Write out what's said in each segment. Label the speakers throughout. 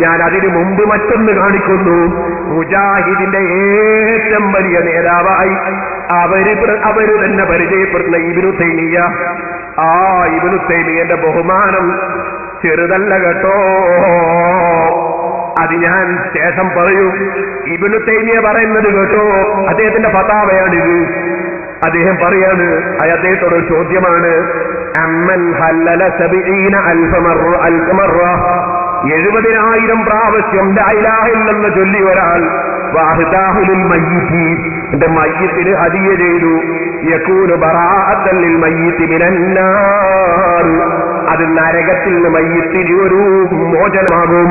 Speaker 1: ഞാൻ അതിനു മുമ്പ് മറ്റൊന്ന് കാണിക്കുന്നു. മുജാഹിദിന്റെ ഏറ്റവും വലിയ നേതാവായി അവര് തന്നെ പരിചയപ്പെടുന്ന ഇബ്നു തൈമിയ്യ. ആ ഇബ്നു തൈമിയ്യന്റെ ബഹുമാനം ചെറുതല്ല കേട്ടോ. അത് ഞാൻ ശേഷം പറയും. ഇബ്നു തൈമിയ്യ പറയുന്നത് കേട്ടോ, അദ്ദേഹത്തിന്റെ ഫതാവയാണിത്. അദ്ദേഹം പറയാണ്, അദ്ദേഹത്തോട് ചോദ്യമാണ്, അമ്മൻ ഹല്ലല 70,000 പ്രാവശ്യം ലാ ഇലാഹ ഇല്ലല്ലാഹ് ചൊല്ലി ഒരാൾ വാഹിദാഹുൽ മയ്യിത്തി, എന്റെ മയ്യിത്തിന് ഹദിയ ചെയ്തു, യകൂനു ബറാഅത്തൻ ലിൽ മയ്യിത്തി മിനന്നാർ, അത് നരകത്തിൽ നിന്ന് മയ്യിത്തിന് ഒരു മോചനമാകും.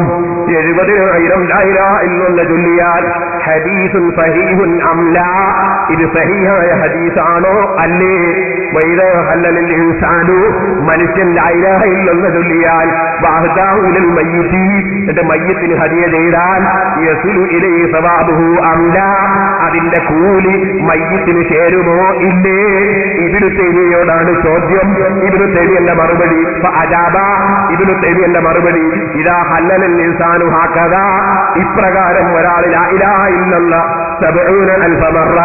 Speaker 1: 70,000 ലാ ഇലാഹ ഇല്ലല്ലാഹ് ചൊല്ലിയാൽ ഹദീസുൻ സഹീഹുൻ അം ലാ, ഇത് സഹീഹായ ഹദീസാണോ അല്ലേ? വൈദ ഹല്ലലിൽ ഇൻസാനു, മനുഷ്യൻ ലാ ഇലാഹ ഇല്ലല്ലാഹ് ചൊല്ലിയാൽ വാഹിദാഹുൽ മയ്യിത്തി, എന്റെ മയ്യിത്തിന് ഹദിയ ചെയ്താൽ യസുലു ഇലൈഹി സവാബുഹു അം ലാ, അതിന്റെ കൂലി മയ്യിത്തിന് ചേരുമോ ഇല്ലേ? ഇബ്നു തൈമിയ്യയോടാണ് ചോദ്യം. ഇബ്നു തൈമിയ്യന്റെ മറുപടി ഫഅജാബ, ഇബ്നു തൈമിയ്യന്റെ മറുപടി ഇദാ ഹല്ലൽ ഇൻസാനു ഹകദാ, ഇപ്രകാരം ഒരാൾ ലാ ഇലാഹ ഇല്ലല്ലാഹ് 70,000 മറ,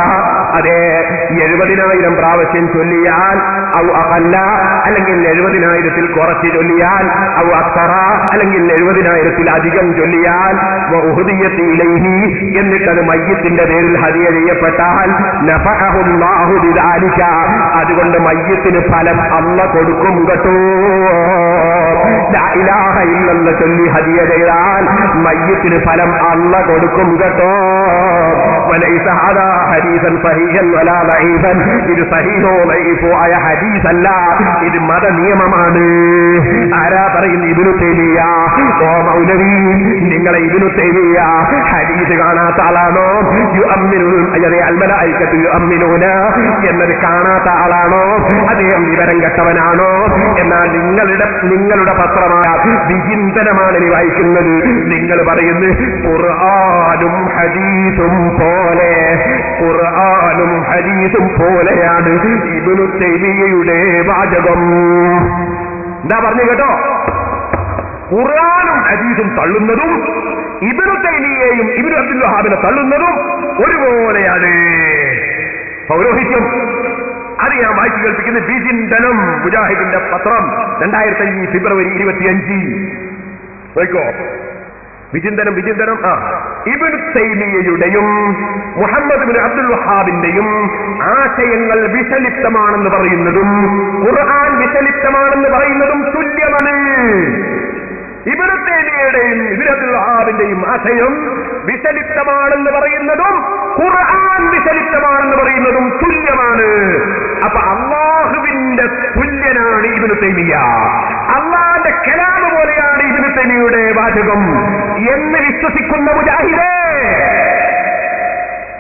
Speaker 1: അതെ 70,000 പ്രാവശ്യം ചൊല്ലിയാൽ, ഔ അഖല്ല, അല്ലെങ്കിൽ 70,000 കുറച്ച് ചൊല്ലിയാൽ, ഔ അക്സറ, അല്ലെങ്കിൽ 70,000 അധികം ചൊല്ലിയാൽ, വഉഹദിയത ഇലൈഹി, എന്നിട്ടത് മയ്യിത്തിന്റെ പേരിൽ ഹദിയ ചെയ്യപ്പെട്ടാൽ, നഫഅഹുല്ലാഹു ബിദാലിക, അതുകൊണ്ട് മയ്യിത്തിന് ഫലം അല്ലാഹ് കൊടുക്കും കേട്ടോ. ലാ ഇലാഹ ഇല്ലല്ലാഹ് ചൊല്ലി ഹദിയ ചെയ്താൽ മയ്യിത്തിന് ഫലം അല്ലാഹ് കൊടുക്കും കേട്ടോ. വലൈസ ഹദാ ഹദീസൻ സഹീഹൻ വലാ ദഈഫൻ, ഇത് സഹീഹോ ദഈഫോ ആയ ഹദീസല്ല, ഇത് മത നിയമമാണ്. ആരാ പറയുന്നു? ഇബ്നു തൈമിയ്യ. ഓ മൗലവി, നിങ്ങളെ ഇബ്നു തൈമിയ്യ ഹദീസ് കാണാത്ത ആളാണോ? അൽ മലായികത്തു യുഅമ്മിനൂന എന്നത് കാണാത്ത ആളാണോ? അദ്ദേഹം വിവരം കെട്ടവനാണോ? എന്നാൽ നിങ്ങളുടെ പത്രമായ വിചിന്തനമാണ് ഇനി വായിക്കുന്നത്. നിങ്ങൾ പറയുന്നത് ഖുർആനും ഹദീസും പോലെ, ഖുർആനും ഹദീസും പോലെയാണ് ഇബ്നു തൈമിയ്യയുടെ വാചകം. എന്താ പറഞ്ഞു കേട്ടോ? ഖുർആനും ഹദീസും തള്ളുന്നതും ഇബ്നു തൈമിയ്യയും ഇബ്നു അബ്ദുൽ വഹാബിനെ തള്ളുന്നതും ഒരുപോലെയാണ്. പൗരോഹിത്യം, അത് ഞാൻ വായിച്ചു കേൾപ്പിക്കുന്നത് വിചിന്തനം, മുജാഹിദിന്റെ പത്രം, 2005 ഫെബ്രുവരി 25. നോക്കോ, വിചിന്തനം. ഇബ്നു തൈമിയ്യയുടെയും മുഹമ്മദ് ബിൻ അബ്ദുൽ വഹാബിന്റെയും ആശയങ്ങൾ വിഷലിപ്തമാണെന്ന് പറയുന്നതും ഖുർആൻ വിഷലിപ്തമാണെന്ന് പറയുന്നതും തുല്യമാണ്. ഇബ്നു തൈമിയ്യയുടെയും ഇബ്നു അബ്ദുൽ വഹാബിന്റെയും ആശയം വിഷലിപ്തമാണെന്ന് പറയുന്നതും ഖുർആൻ വിഷലിപ്തമാണെന്ന് പറയുന്നതും തുല്യമാണ്. അപ്പൊ അല്ലാഹുവിന്റെ തുല്യനാണ് ഇബ്നു തൈമിയ്യ, അല്ലാഹുവിന്റെ കലാമ് പോലെയാണ് ഇബ്നു തൈമിയ്യയുടെ വാചകം എന്ന് വിശ്വസിക്കുന്ന മുജാഹിദേ,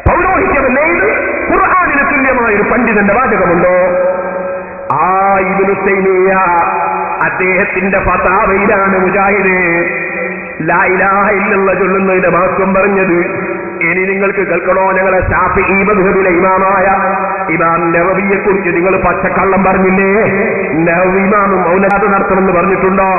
Speaker 1: പൗരോഹിത്യമല്ലേ ഇത്? ഖുർആനിന് തുല്യമായൊരു പണ്ഡിതന്റെ വാചകമുണ്ടോ? ആ ഇബ്നു തൈമിയ്യ അദ്ദേഹത്തിന്റെ ഫതാവയിലാണ് മുജാഹിദ് ലാ ഇലാഹ ഇല്ലല്ലാഹ് ചൊല്ലുന്നതിന്റെ മഹത്വം പറഞ്ഞത്. ഇനി നിങ്ങൾക്ക് കേൾക്കണോ? ഞങ്ങളെ ശാഫിഈ മദ്ഹബിലെ ഇമാമായ ഇമാം നവവിയെ കുറിച്ച് നിങ്ങൾ പച്ചക്കള്ളം പറഞ്ഞില്ലേ? നവവി ഇമാം മൗലദ് നടത്തണമെന്ന് പറഞ്ഞിട്ടുണ്ടോ?